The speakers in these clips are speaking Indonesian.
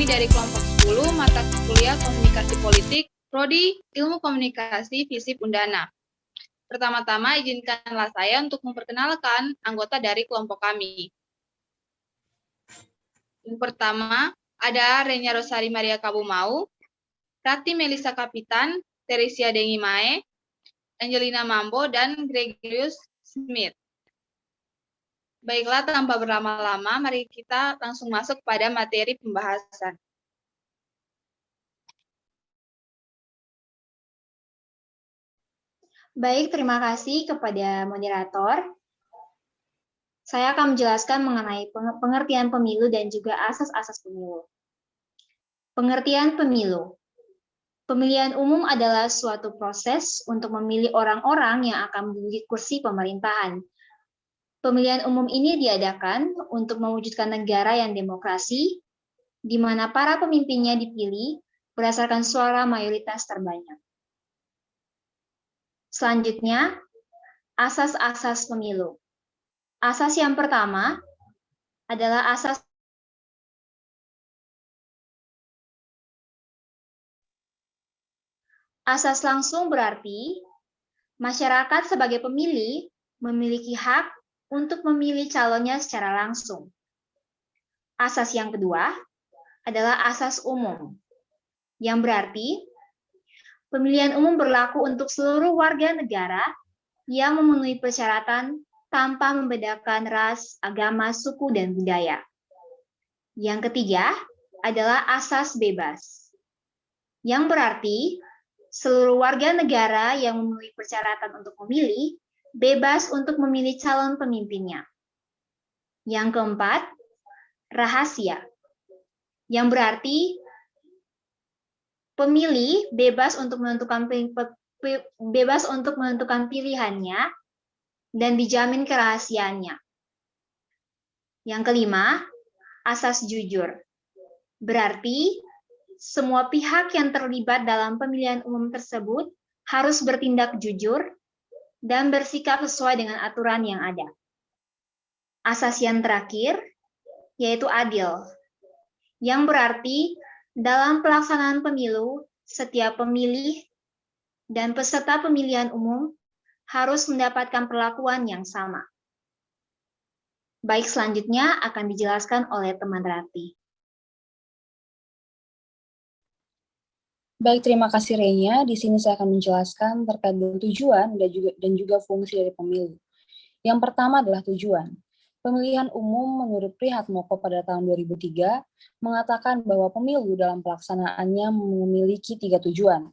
Kami dari kelompok 10 mata kuliah Komunikasi Politik, Prodi Ilmu Komunikasi FISIP Undana. Pertama-tama izinkanlah saya untuk memperkenalkan anggota dari kelompok kami. Yang pertama ada Renya Rosari Maria Kabumau, Rati Melisa Kapitan, Teresia Dengi Mae, Angelina Mambo, dan Gregorius Smith. Baiklah, tanpa berlama-lama, mari kita langsung masuk pada materi pembahasan. Baik, terima kasih kepada moderator. Saya akan menjelaskan mengenai pengertian pemilu dan juga asas-asas pemilu. Pengertian pemilu. Pemilihan umum adalah suatu proses untuk memilih orang-orang yang akan menduduki kursi pemerintahan. Pemilihan umum ini diadakan untuk mewujudkan negara yang demokrasi, di mana para pemimpinnya dipilih berdasarkan suara mayoritas terbanyak. Selanjutnya, asas-asas pemilu. Asas yang pertama adalah asas langsung, berarti masyarakat sebagai pemilih memiliki hak untuk memilih calonnya secara langsung. Asas yang kedua adalah asas umum, yang berarti pemilihan umum berlaku untuk seluruh warga negara yang memenuhi persyaratan tanpa membedakan ras, agama, suku, dan budaya. Yang ketiga adalah asas bebas, yang berarti seluruh warga negara yang memenuhi persyaratan untuk memilih bebas untuk memilih calon pemimpinnya. Yang keempat, rahasia, yang berarti pemilih bebas untuk menentukan pilihannya dan dijamin kerahasiaannya. Yang kelima, asas jujur. Berarti semua pihak yang terlibat dalam pemilihan umum tersebut harus bertindak jujur dan bersikap sesuai dengan aturan yang ada. Asas yang terakhir yaitu adil, yang berarti dalam pelaksanaan pemilu, setiap pemilih dan peserta pemilihan umum harus mendapatkan perlakuan yang sama. Baik, selanjutnya akan dijelaskan oleh teman Rati. Baik, terima kasih Renya. Di sini saya akan menjelaskan terkait dengan tujuan dan juga fungsi dari pemilu. Yang pertama adalah tujuan. Pemilihan umum menurut Prihatmoko pada tahun 2003 mengatakan bahwa pemilu dalam pelaksanaannya memiliki 3 tujuan.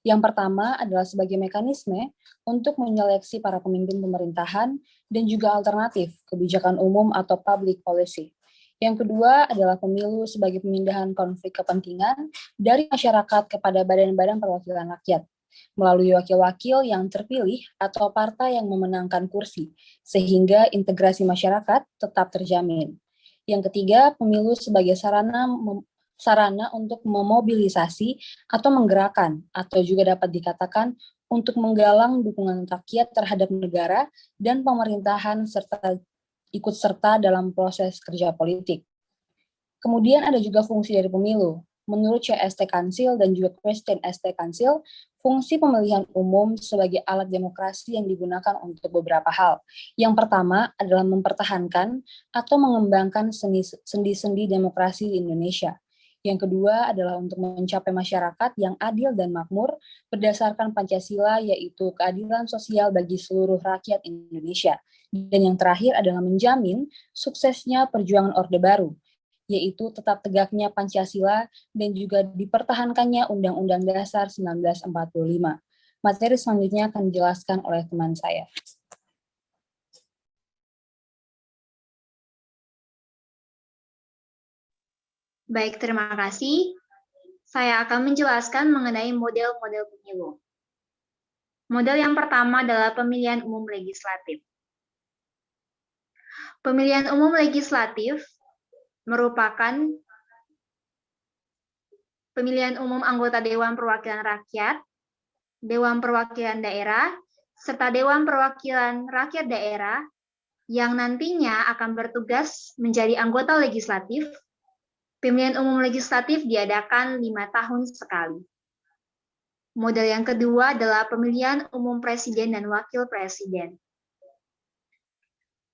Yang pertama adalah sebagai mekanisme untuk menyeleksi para pemimpin pemerintahan dan juga alternatif kebijakan umum atau public policy. Yang kedua adalah pemilu sebagai pemindahan konflik kepentingan dari masyarakat kepada badan-badan perwakilan rakyat melalui wakil-wakil yang terpilih atau partai yang memenangkan kursi, sehingga integrasi masyarakat tetap terjamin. Yang ketiga, pemilu sebagai sarana untuk memobilisasi atau menggerakkan, atau juga dapat dikatakan untuk menggalang dukungan rakyat terhadap negara dan pemerintahan serta ikut serta dalam proses kerja politik. Kemudian ada juga fungsi dari pemilu. Menurut CST Council dan juga Christian ST Council, fungsi pemilihan umum sebagai alat demokrasi yang digunakan untuk beberapa hal. Yang pertama adalah mempertahankan atau mengembangkan sendi-sendi demokrasi di Indonesia. Yang kedua adalah untuk mencapai masyarakat yang adil dan makmur berdasarkan Pancasila, yaitu keadilan sosial bagi seluruh rakyat Indonesia. Dan yang terakhir adalah menjamin suksesnya perjuangan Orde Baru, yaitu tetap tegaknya Pancasila dan juga dipertahankannya Undang-Undang Dasar 1945. Materi selanjutnya akan dijelaskan oleh teman saya. Baik, terima kasih. Saya akan menjelaskan mengenai model-model pemilu. Model yang pertama adalah pemilihan umum legislatif. Pemilihan umum legislatif merupakan pemilihan umum anggota Dewan Perwakilan Rakyat, Dewan Perwakilan Daerah, serta Dewan Perwakilan Rakyat Daerah yang nantinya akan bertugas menjadi anggota legislatif Pemilihan umum legislatif diadakan 5 tahun sekali. Model yang kedua adalah pemilihan umum presiden dan wakil presiden.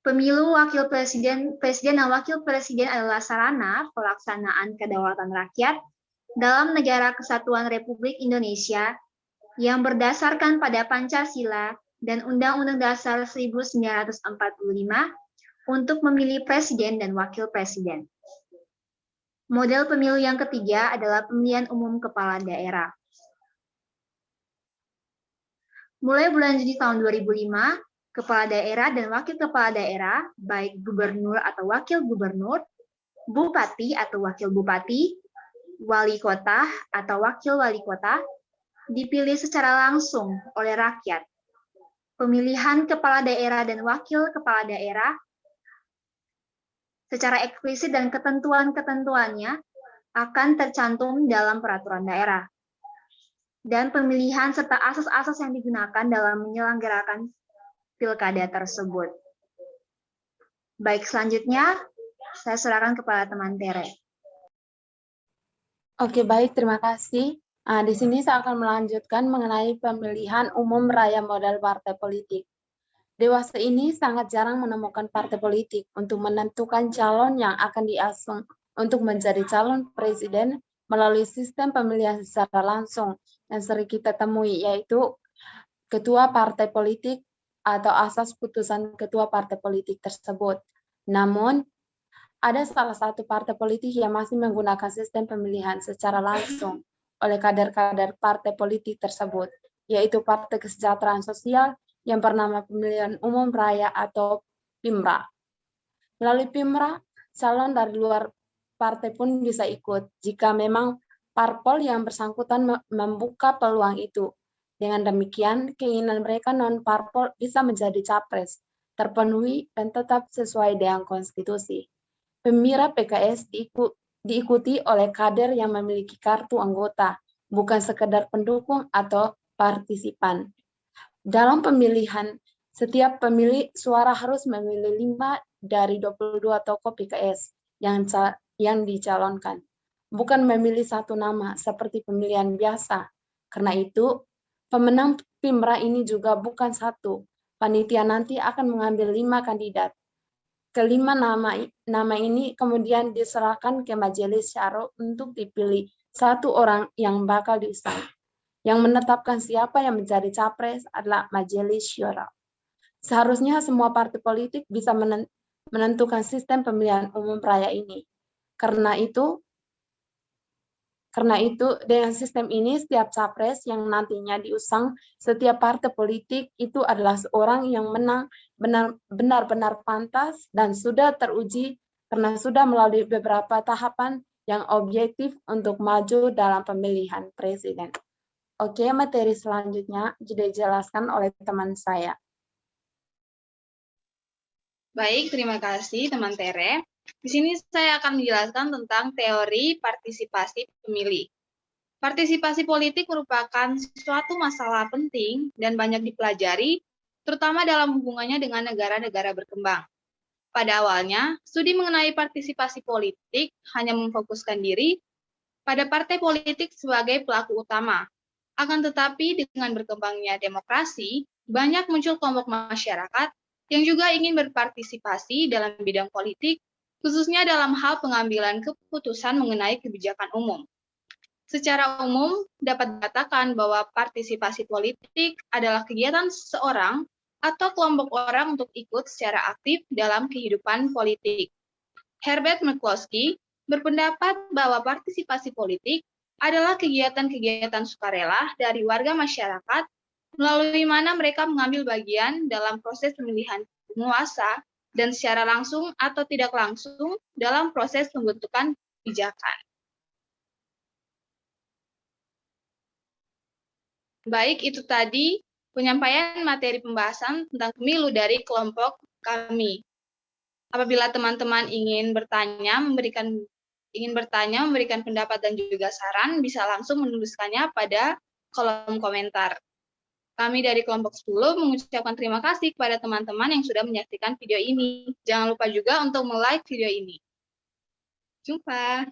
Pemilu wakil presiden dan wakil presiden adalah sarana pelaksanaan kedaulatan rakyat dalam Negara Kesatuan Republik Indonesia yang berdasarkan pada Pancasila dan Undang-Undang Dasar 1945 untuk memilih presiden dan wakil presiden. Model pemilu yang ketiga adalah pemilihan umum kepala daerah. Mulai bulan Juni tahun 2005, kepala daerah dan wakil kepala daerah, baik gubernur atau wakil gubernur, bupati atau wakil bupati, wali kota atau wakil wali kota, dipilih secara langsung oleh rakyat. Pemilihan kepala daerah dan wakil kepala daerah secara eksplisit dan ketentuan-ketentuannya akan tercantum dalam peraturan daerah. Dan pemilihan serta asas-asas yang digunakan dalam menyelenggarakan pilkada tersebut. Baik, selanjutnya saya serahkan kepada teman Tere. Oke, baik, terima kasih. Di sini saya akan melanjutkan mengenai pemilihan umum raya modal partai politik. Dewasa ini sangat jarang menemukan partai politik untuk menentukan calon yang akan diusung untuk menjadi calon presiden melalui sistem pemilihan secara langsung yang sering kita temui, yaitu ketua partai politik atau asas putusan ketua partai politik tersebut. Namun, ada salah satu partai politik yang masih menggunakan sistem pemilihan secara langsung oleh kader-kader partai politik tersebut, yaitu Partai Kesejahteraan Sosial yang bernama Pemilihan Umum Raya atau PIMRA. Melalui PIMRA, calon dari luar partai pun bisa ikut jika memang parpol yang bersangkutan membuka peluang itu. Dengan demikian, keinginan mereka non-parpol bisa menjadi capres, terpenuhi dan tetap sesuai dengan konstitusi. Pemira PKS diikuti oleh kader yang memiliki kartu anggota, bukan sekedar pendukung atau partisipan. Dalam pemilihan, setiap pemilih suara harus memilih 5 dari 22 tokoh PKS yang dicalonkan, bukan memilih satu nama seperti pemilihan biasa. Karena itu, pemenang PIMRA ini juga bukan satu. Panitia nanti akan mengambil 5 kandidat. Kelima nama ini kemudian diserahkan ke majelis syaro untuk dipilih satu orang yang bakal diusung. Yang menetapkan siapa yang menjadi capres adalah majelis syuro. Seharusnya semua partai politik bisa menentukan sistem pemilihan umum raya ini. Karena itu dengan sistem ini setiap capres yang nantinya diusung setiap partai politik itu adalah seorang yang menang benar-benar pantas dan sudah teruji karena sudah melalui beberapa tahapan yang objektif untuk maju dalam pemilihan presiden. Oke, materi selanjutnya sudah dijelaskan oleh teman saya. Baik, terima kasih teman Tere. Di sini saya akan menjelaskan tentang teori partisipasi pemilih. Partisipasi politik merupakan suatu masalah penting dan banyak dipelajari, terutama dalam hubungannya dengan negara-negara berkembang. Pada awalnya, studi mengenai partisipasi politik hanya memfokuskan diri pada partai politik sebagai pelaku utama. Akan tetapi, dengan berkembangnya demokrasi, banyak muncul kelompok masyarakat yang juga ingin berpartisipasi dalam bidang politik, khususnya dalam hal pengambilan keputusan mengenai kebijakan umum. Secara umum, dapat dikatakan bahwa partisipasi politik adalah kegiatan seseorang atau kelompok orang untuk ikut secara aktif dalam kehidupan politik. Herbert McCloskey berpendapat bahwa partisipasi politik adalah kegiatan-kegiatan sukarela dari warga masyarakat melalui mana mereka mengambil bagian dalam proses pemilihan penguasa dan secara langsung atau tidak langsung dalam proses pembentukan kebijakan. Baik, itu tadi penyampaian materi pembahasan tentang pemilu dari kelompok kami. Apabila teman-teman ingin bertanya, memberikan pendapat dan juga saran, bisa langsung menuliskannya pada kolom komentar. Kami dari kelompok 10 mengucapkan terima kasih kepada teman-teman yang sudah menyaksikan video ini. Jangan lupa juga untuk like video ini. Jumpa.